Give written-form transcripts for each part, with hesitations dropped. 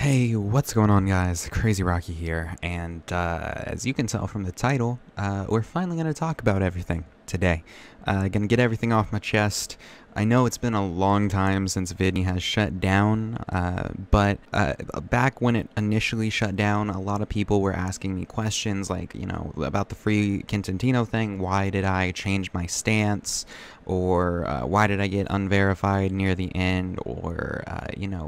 Hey, what's going on, guys? CrazyRocky here, and as you can tell from the title, we're finally going to talk about everything today. Gonna get everything off my chest. I know it's been a long time since Vidme has shut down, but back when it initially shut down, a lot of people were asking me questions like, about the free Kentantino thing. Why did I change my stance? Or why did I get unverified near the end? Or,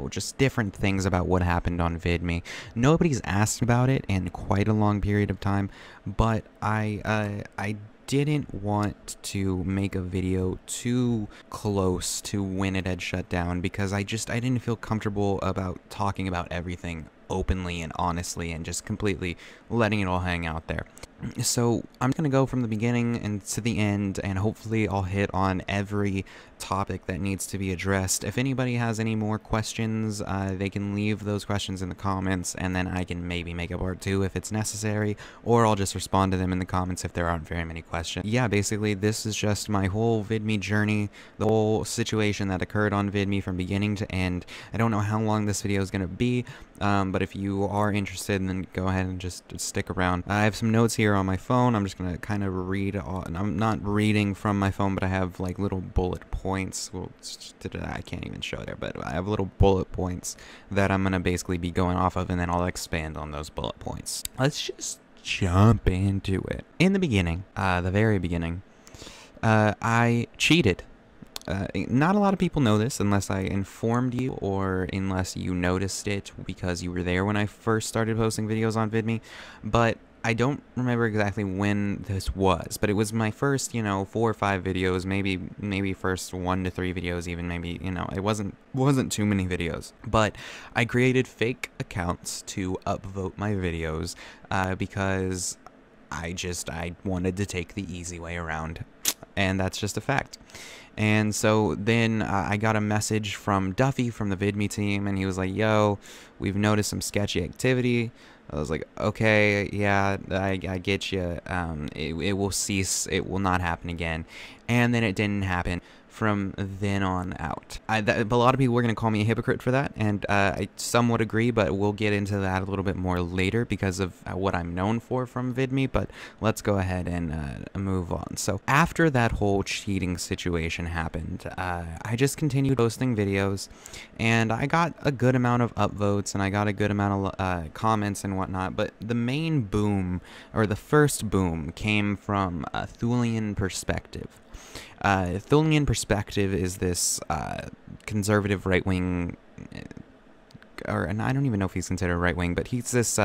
just different things about what happened on Vidme. Nobody's asked about it in quite a long period of time, but I didn't want to make a video too close to when it had shut down because I didn't feel comfortable about talking about everything openly and honestly and just completely letting it all hang out there. So I'm going to go from the beginning and to the end, and hopefully I'll hit on every topic that needs to be addressed. If anybody has any more questions, they can leave those questions in the comments, and then I can maybe make a part 2 if it's necessary, or I'll just respond to them in the comments if there aren't very many questions. Yeah, basically this is just my whole Vidme journey, the whole situation that occurred on Vidme from beginning to end. I don't know how long this video is going to be, but if you are interested, then go ahead and just stick around. I have some notes here on my phone. I'm just going to kind of read, and I'm not reading from my phone, but I have like little bullet points. Well, I can't even show there, but I have little bullet points that I'm going to basically be going off of, and then I'll expand on those bullet points. Let's just jump into it. In the beginning, the very beginning, I cheated. Not a lot of people know this unless I informed you or unless you noticed it because you were there when I first started posting videos on Vidme, but I don't remember exactly when this was, but it was my first, 4 or 5 videos, maybe first 1 to 3 videos even, maybe, it wasn't too many videos, but I created fake accounts to upvote my videos, because I wanted to take the easy way around, and that's just a fact. And so then I got a message from Duffy from the Vidme team, and he was like, yo, we've noticed some sketchy activity. I was like, okay, yeah, I get you. It will cease. It will not happen again. And then it didn't happen from then on out. A lot of people were going to call me a hypocrite for that, and I somewhat agree, but we'll get into that a little bit more later because of what I'm known for from Vidme, but let's go ahead and move on. So after that whole cheating situation happened, I just continued posting videos, and I got a good amount of upvotes, and I got a good amount of comments and whatnot, but the main boom, or the first boom, came from Thulian Perspective. Thulian Perspective is this conservative right-wing, and I don't even know if he's considered right-wing, but he's this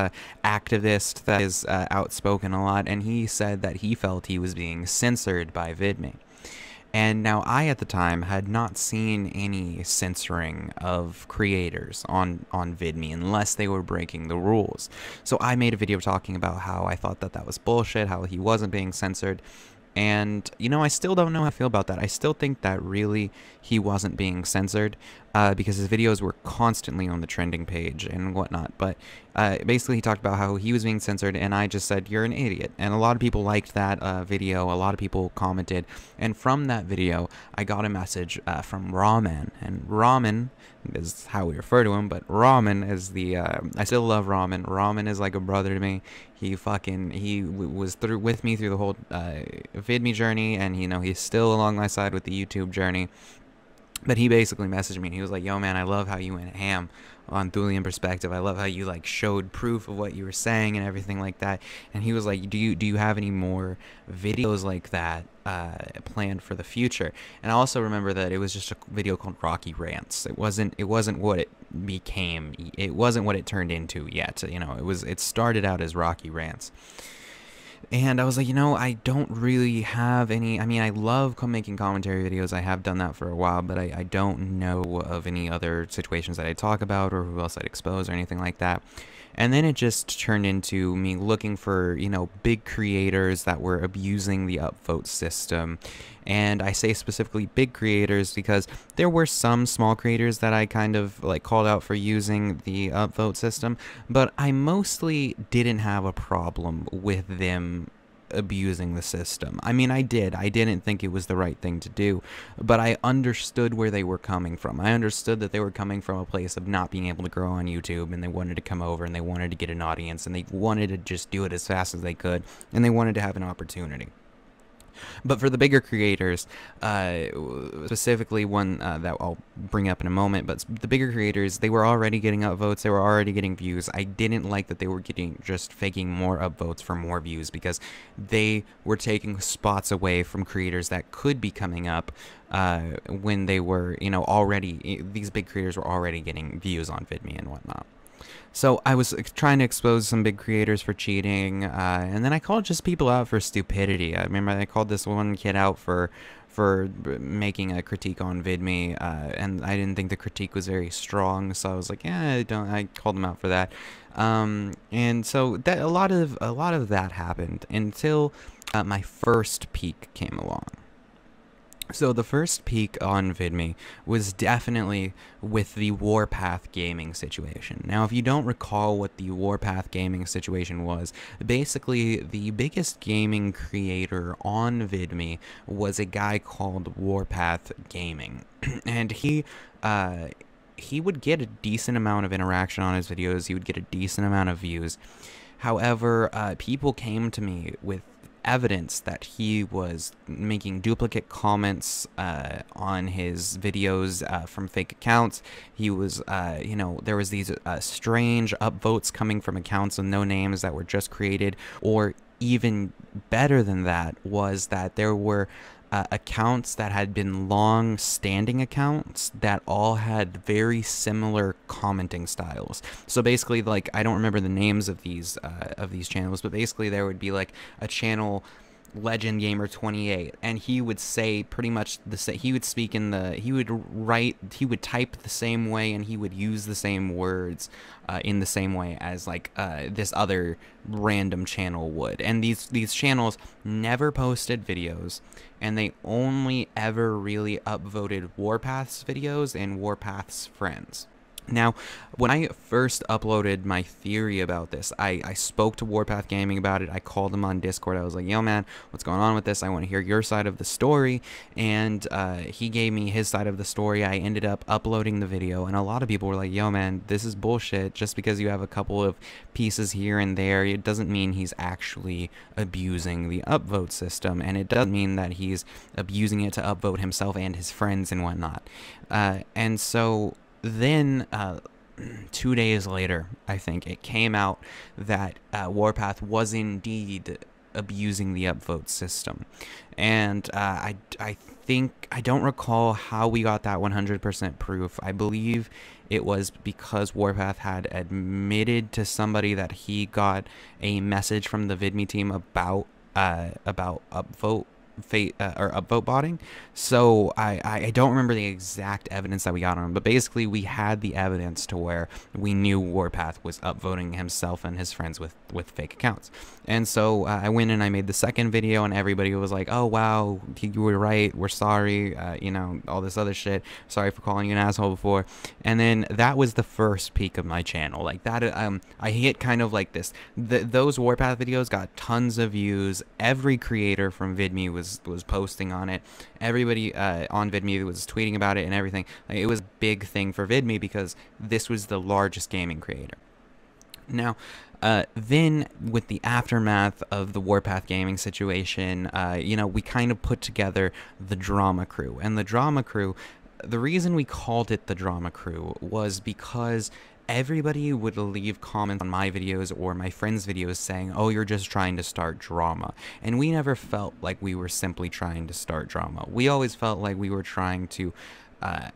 activist that is outspoken a lot, and he said that he felt he was being censored by Vidme. And now I, at the time, had not seen any censoring of creators on Vidme unless they were breaking the rules. So I made a video talking about how I thought that was bullshit, how he wasn't being censored. And, I still don't know how I feel about that. I still think that really he wasn't being censored because his videos were constantly on the trending page and whatnot. But basically he talked about how he was being censored, and I just said, you're an idiot. And a lot of people liked that video. A lot of people commented. And from that video, I got a message from Ramen. And Ramen is how we refer to him, but Ramen is the, I still love Ramen. Ramen is like a brother to me. He was with me through the whole Vidme journey, and he's still along my side with the YouTube journey. But he basically messaged me, and he was like, yo, man, I love how you went ham on Thulian Perspective. I love how you, showed proof of what you were saying and everything like that. And he was like, do you have any more videos like that planned for the future? And I also remember that it was just a video called Rocky Rants. It wasn't what it became. It wasn't what it turned into yet. It started out as Rocky Rants. And I was like, I don't really have any, I love making commentary videos. I have done that for a while, but I don't know of any other situations that I talk about or who else I'd expose or anything like that. And then it just turned into me looking for, big creators that were abusing the upvote system. And I say specifically big creators because there were some small creators that I kind of called out for using the upvote system, but I mostly didn't have a problem with them abusing the system. I mean, I didn't think it was the right thing to do, but I understood where they were coming from. I understood that they were coming from a place of not being able to grow on YouTube, and they wanted to come over and they wanted to get an audience, and they wanted to just do it as fast as they could, and they wanted to have an opportunity. But for the bigger creators, specifically one that I'll bring up in a moment, but the bigger creators, they were already getting upvotes, they were already getting views. I didn't like that they were just faking more upvotes for more views, because they were taking spots away from creators that could be coming up when they were, already, these big creators were already getting views on Vidme and whatnot. So I was trying to expose some big creators for cheating, and then I called just people out for stupidity. I remember I called this one kid out for making a critique on Vidme, and I didn't think the critique was very strong, so I was like, yeah, I called him out for that. And so that a lot of that happened until my first peak came along. So the first peak on Vidme was definitely with the Warpath Gaming situation. Now, if you don't recall what the Warpath Gaming situation was, basically the biggest gaming creator on Vidme was a guy called Warpath Gaming, and he would get a decent amount of interaction on his videos. He would get a decent amount of views. However, people came to me with evidence that he was making duplicate comments on his videos from fake accounts. He was, there was these strange upvotes coming from accounts with no names that were just created, or even better than that was that there were accounts that had been long-standing accounts that all had very similar commenting styles. So basically, like, I don't remember the names of these channels, but basically there would be like a channel, Legend Gamer 28, and he would say pretty much the same. He would speak in the, he would type the same way, and he would use the same words in the same way as like this other random channel would. And these channels never posted videos, and they only ever really upvoted Warpath's videos and Warpath's friends. Now, when I first uploaded my theory about this, I spoke to Warpath Gaming about it. I called him on Discord. I was like, yo, man, what's going on with this? I want to hear your side of the story. And he gave me his side of the story. I ended up uploading the video, and a lot of people were like, yo, man, this is bullshit. Just because you have a couple of pieces here and there, it doesn't mean he's actually abusing the upvote system, and it doesn't mean that he's abusing it to upvote himself and his friends and whatnot. And so then 2 days later, I think, it came out that Warpath was indeed abusing the upvote system. And I think, I don't recall how we got that 100% proof. I believe it was because Warpath had admitted to somebody that he got a message from the Vidme team about upvote or upvote botting. So I don't remember the exact evidence that we got on him, but basically we had the evidence to where we knew Warpath was upvoting himself and his friends with fake accounts. And so I went and I made the second video, and everybody was like, oh wow, you were right, we're sorry, all this other shit, sorry for calling you an asshole before. And then that was the first peak of my channel. Like that, I hit kind of like this. Those Warpath videos got tons of views. Every creator from Vidme was posting on it. Everybody on Vidme was tweeting about it and everything. Like, it was a big thing for Vidme because this was the largest gaming creator. Now, then with the aftermath of the Warpath Gaming situation, we kind of put together the Drama Crew. And the Drama Crew, the reason we called it the Drama Crew was because everybody would leave comments on my videos or my friends' videos saying, oh, you're just trying to start drama. And we never felt like we were simply trying to start drama. We always felt like we were trying to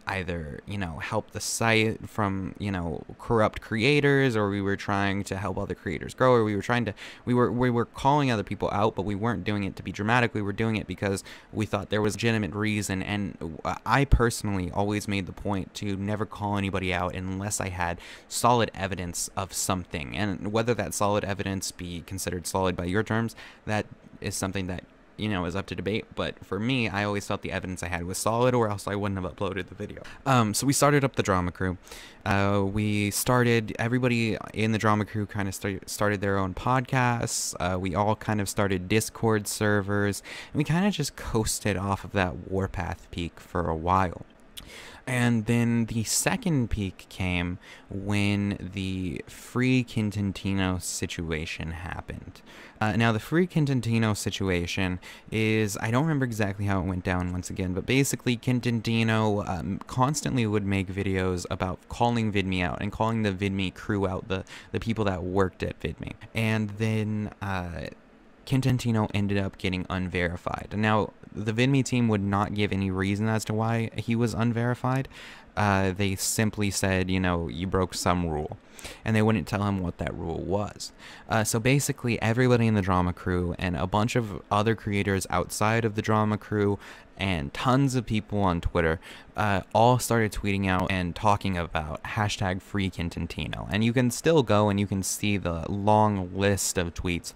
either, help the site from, corrupt creators, or we were trying to help other creators grow, or we were calling other people out, but we weren't doing it to be dramatic. We were doing it because we thought there was legitimate reason. And I personally always made the point to never call anybody out unless I had solid evidence of something. And whether that solid evidence be considered solid by your terms, that is something that is up to debate, but for me, I always felt the evidence I had was solid, or else I wouldn't have uploaded the video. So we started up the drama crew. Everybody in the drama crew kind of started their own podcasts. We all kind of started Discord servers, and we kind of just coasted off of that Warpath peak for a while. And then the second peak came when the free Kentantino situation happened. Now, the free Kentantino situation is, I don't remember exactly how it went down once again, but basically Kentantino constantly would make videos about calling Vidme out and calling the Vidme crew out, the people that worked at Vidme. And then Kentantino ended up getting unverified. Now, the Vidme team would not give any reason as to why he was unverified. They simply said, you broke some rule. And they wouldn't tell him what that rule was. So basically, everybody in the drama crew and a bunch of other creators outside of the drama crew and tons of people on Twitter all started tweeting out and talking about hashtag free Kentantino. And you can still go and you can see the long list of tweets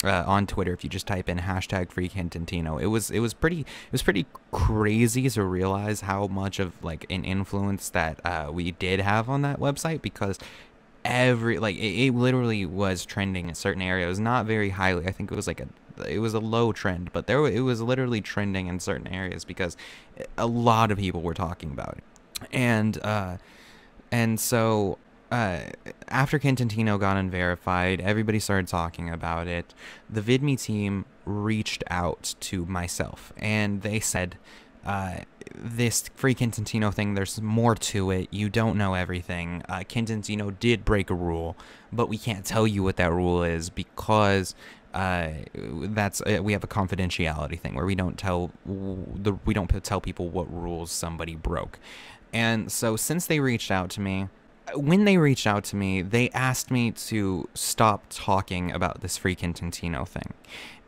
on Twitter if you just type in hashtag free Kentantino. It was pretty crazy to realize how much of like an influence that we did have on that website, because it literally was trending in certain areas, not very highly. I think it was it was a low trend, but it was literally trending in certain areas because a lot of people were talking about it. And so after Kentantino got unverified, everybody started talking about it. The Vidme team reached out to myself, and they said, this free Kentantino thing, there's more to it. You don't know everything. Kentantino did break a rule, but we can't tell you what that rule is because we have a confidentiality thing where we don't tell people what rules somebody broke. And so since they reached out to me, when they reached out to me, they asked me to stop talking about this free Kentantino thing.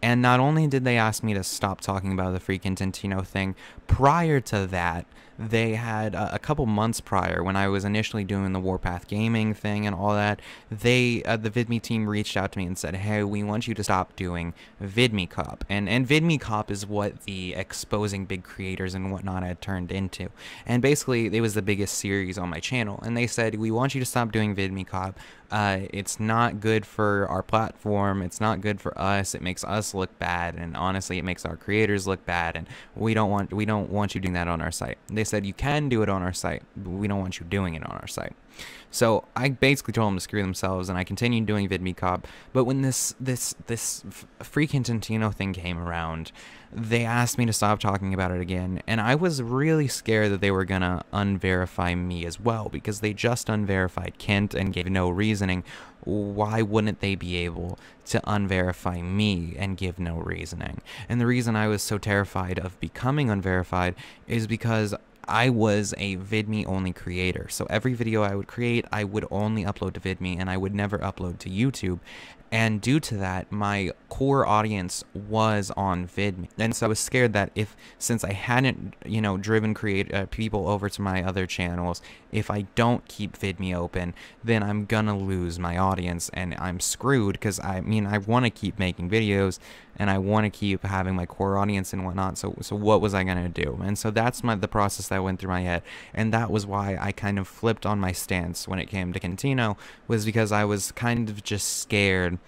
And not only did they ask me to stop talking about the free Kentantino thing, prior to that, they had a couple months prior, when I was initially doing the Warpath gaming thing and all that, the Vidme team reached out to me and said, hey, we want you to stop doing Vidme Cop. And Vidme Cop is what the exposing big creators and whatnot had turned into. And basically, it was the biggest series on my channel. And they said, we want you to stop doing Vidme Cop. It's not good for our platform. It's not good for us. It makes us look bad, and honestly, it makes our creators look bad. And we don't want you doing that on our site. They said you can do it on our site, but we don't want you doing it on our site. So I basically told them to screw themselves, and I continued doing Vidme Cop. But when this free Kentantino thing came around, they asked me to stop talking about it again, and I was really scared that they were gonna unverify me as well, because they just unverified Kent and gave no reasoning. Why wouldn't they be able to unverify me and give no reasoning? And the reason I was so terrified of becoming unverified is because I was a Vidme only creator. So every video I would create, I would only upload to Vidme, and I would never upload to YouTube. And due to that, my core audience was on Vidme. And so I was scared that since I hadn't, driven people over to my other channels, if I don't keep Vidme open, then I'm gonna lose my audience and I'm screwed, because I want to keep making videos and I want to keep having my core audience and whatnot. So what was I gonna do? And so that's the process that went through my head. And that was why I kind of flipped on my stance when it came to Kentantino, was because I was kind of just scared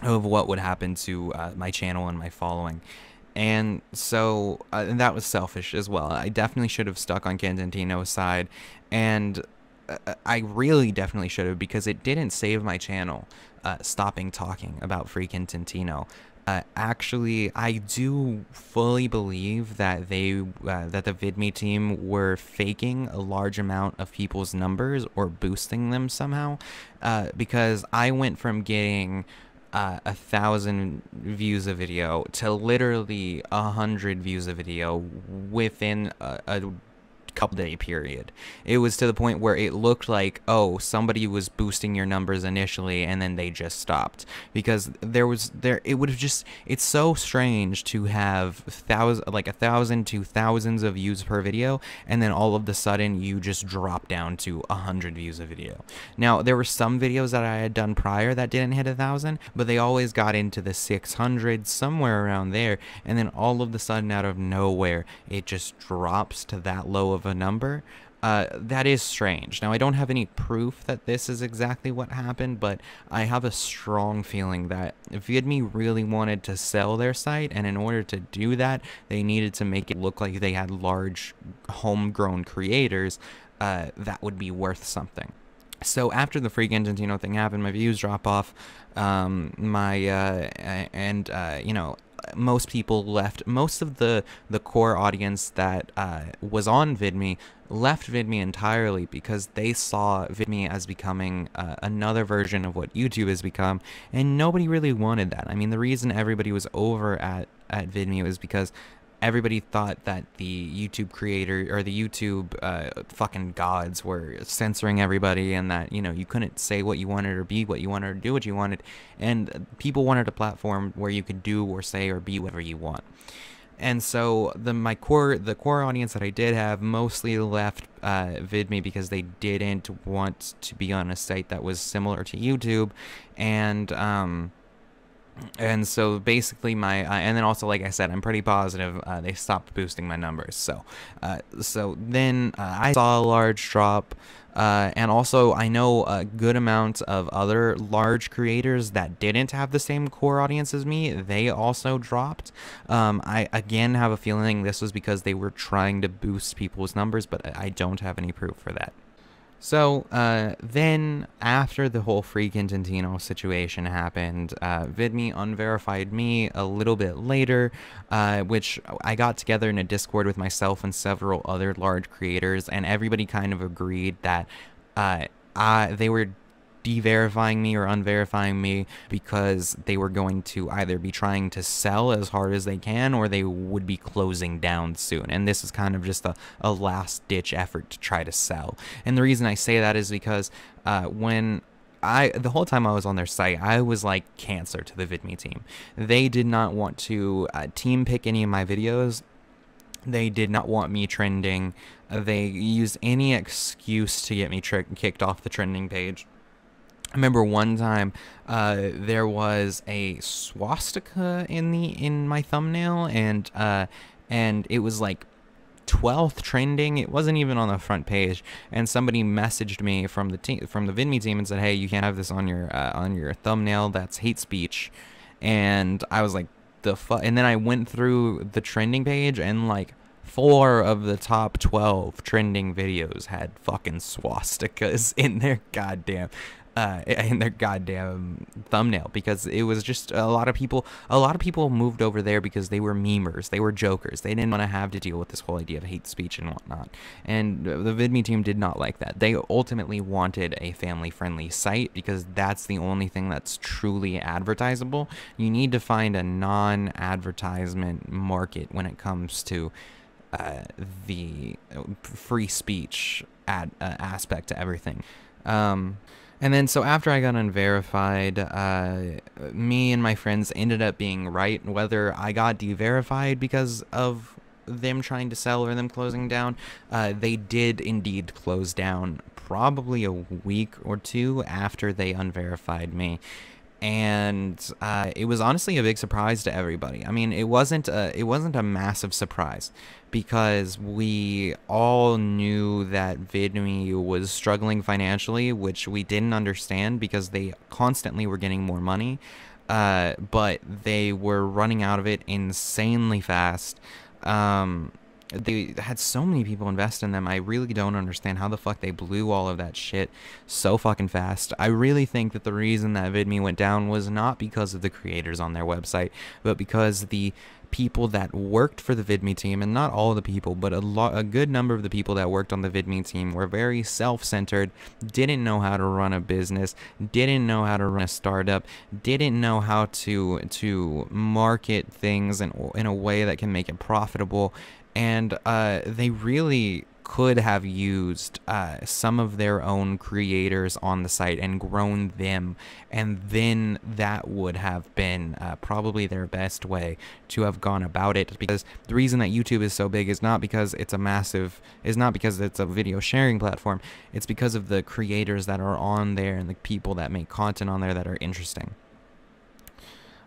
of what would happen to my channel and my following. And so and that was selfish as well. I definitely should have stuck on Kentantino's side, and I really definitely should have, because it didn't save my channel stopping talking about free Kentantino. Actually, I do fully believe that that the Vidme team were faking a large amount of people's numbers or boosting them somehow, because I went from getting 1,000 views a video to literally 100 views a video within a couple day period. It was to the point where it looked like, oh, somebody was boosting your numbers initially and then they just stopped, because it would have just, it's so strange to have 1,000 to thousands of views per video, and then all of a sudden you just drop down to 100 views a video. Now, there were some videos that I had done prior that didn't hit 1,000, but they always got into the 600, somewhere around there, and then all of a sudden, out of nowhere, it just drops to that low of a number. That is strange. Now, I don't have any proof that this is exactly what happened, but I have a strong feeling that Vidme really wanted to sell their site, and in order to do that, they needed to make it look like they had large homegrown creators that would be worth something. So after the free Kentantino thing happened, my views drop off, you know, most people left. Most of the core audience that was on Vidme left Vidme entirely because they saw Vidme as becoming another version of what YouTube has become, and nobody really wanted that. I mean, the reason everybody was over at Vidme was because everybody thought that the YouTube creator, or the YouTube fucking gods, were censoring everybody, and that, you know, you couldn't say what you wanted or be what you wanted or do what you wanted, and people wanted a platform where you could do or say or be whatever you want. And so the core audience that I did have mostly left Vidme because they didn't want to be on a site that was similar to YouTube, and so basically and then also, like I said, I'm pretty positive they stopped boosting my numbers. So then I saw a large drop, and also I know a good amount of other large creators that didn't have the same core audience as me. They also dropped. I again have a feeling this was because they were trying to boost people's numbers, but I don't have any proof for that. So, then, after the whole free Kentantino situation happened, Vidme unverified me a little bit later, which I got together in a Discord with myself and several other large creators, and everybody kind of agreed that they were de-verifying me or unverifying me because they were going to either be trying to sell as hard as they can, or they would be closing down soon. And this is kind of just a last-ditch effort to try to sell. And the reason I say that is because the whole time I was on their site, I was like cancer to the Vidme team. They did not want to team pick any of my videos. They did not want me trending. They used any excuse to get me kicked off the trending page. I remember one time there was a swastika in my thumbnail, and it was like 12th trending. It wasn't even on the front page, and somebody messaged me from the Vidme team and said, "Hey, you can't have this on your thumbnail. That's hate speech." And I was like, "The fuck?" And then I went through the trending page, and like 4 of the top 12 trending videos had fucking swastikas in their goddamn thumbnail, because it was just a lot of people moved over there because they were memers, they were jokers, they didn't want to have to deal with this whole idea of hate speech and whatnot. And the Vidme team did not like that. They ultimately wanted a family-friendly site, because that's the only thing that's truly advertisable. You need to find a non-advertisement market when it comes to the free speech aspect to everything. And then, so after I got unverified, me and my friends ended up being right. Whether I got de-verified because of them trying to sell or them closing down, they did indeed close down probably a week or 2 after they unverified me. And it was honestly a big surprise to everybody. I mean, it wasn't a massive surprise, because we all knew that Vidme was struggling financially, which we didn't understand because they constantly were getting more money, but they were running out of it insanely fast. They had so many people invest in them. I really don't understand how the fuck they blew all of that shit so fucking fast. I really think that the reason that Vidme went down was not because of the creators on their website, but because the people that worked for the Vidme team, and not all of the people, but a good number of the people that worked on the Vidme team were very self-centered, didn't know how to run a business, didn't know how to run a startup, didn't know how to market things in a way that can make it profitable. And they really could have used some of their own creators on the site and grown them, and then that would have been probably their best way to have gone about it. Because the reason that YouTube is so big is not because it's a video sharing platform. It's because of the creators that are on there and the people that make content on there that are interesting.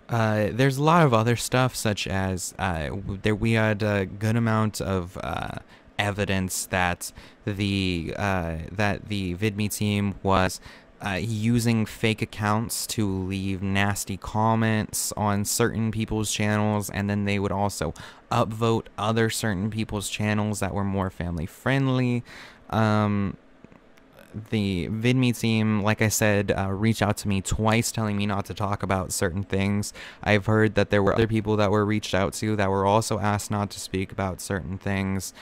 There's a lot of other stuff, such as we had a good amount of evidence that the Vidme team was using fake accounts to leave nasty comments on certain people's channels, and then they would also upvote other certain people's channels that were more family friendly. The Vidme team, like I said, reached out to me twice telling me not to talk about certain things. I've heard that there were other people that were reached out to that were also asked not to speak about certain things.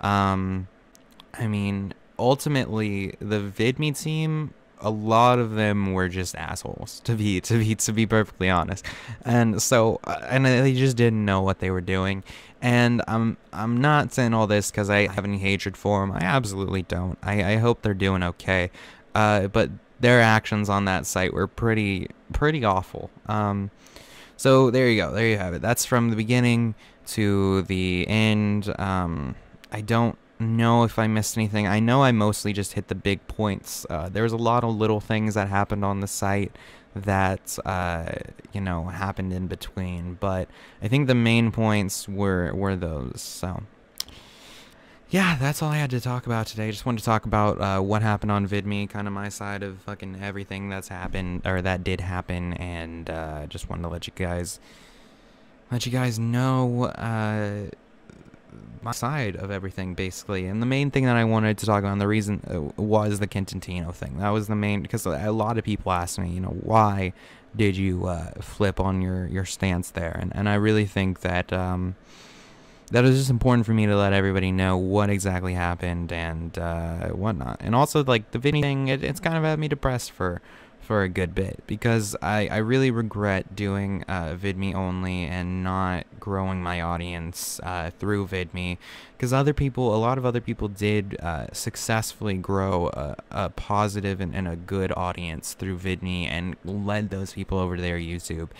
I mean, ultimately, the Vidme team, a lot of them were just assholes, to be perfectly honest. And so, and they just didn't know what they were doing. And I'm not saying all this because I have any hatred for them. I absolutely don't. I hope they're doing okay. But their actions on that site were pretty awful. So there you go. There you have it. That's from the beginning to the end. I don't know if I missed anything. I know I mostly just hit the big points. There was a lot of little things that happened on the site that you know, happened in between, but I think the main points were those. So yeah, that's all I had to talk about today. Just wanted to talk about what happened on Vidme, kind of my side of fucking everything that's happened, or that did happen, and just wanted to let you guys know my side of everything, basically. And the main thing that I wanted to talk about, and the reason was the Kentantino thing. That was the main, because a lot of people asked me, you know, why did you flip on your stance there? And I really think that that is just important for me to let everybody know what exactly happened and whatnot. And also, like, the Vidme thing, it's kind of had me depressed for a good bit, because I really regret doing Vidme only and not growing my audience through Vidme, because a lot of other people did successfully grow a positive and a good audience through Vidme and led those people over to their YouTube.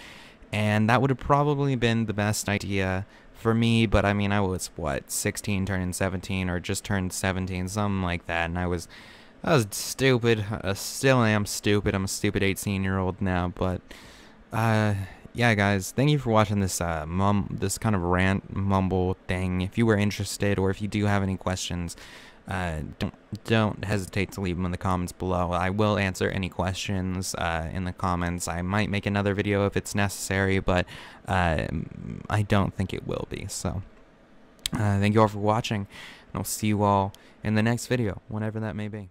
And that would have probably been the best idea for me, but I mean, I was, what, 16 turning 17, or just turned 17, something like that, and I was stupid. I still am stupid. I'm a stupid 18-year-old now, but yeah, guys, thank you for watching this this kind of rant mumble thing. If you were interested, or if you do have any questions, don't hesitate to leave them in the comments below. I will answer any questions in the comments. I might make another video if it's necessary, but I don't think it will be. So thank you all for watching, and I'll see you all in the next video, whenever that may be.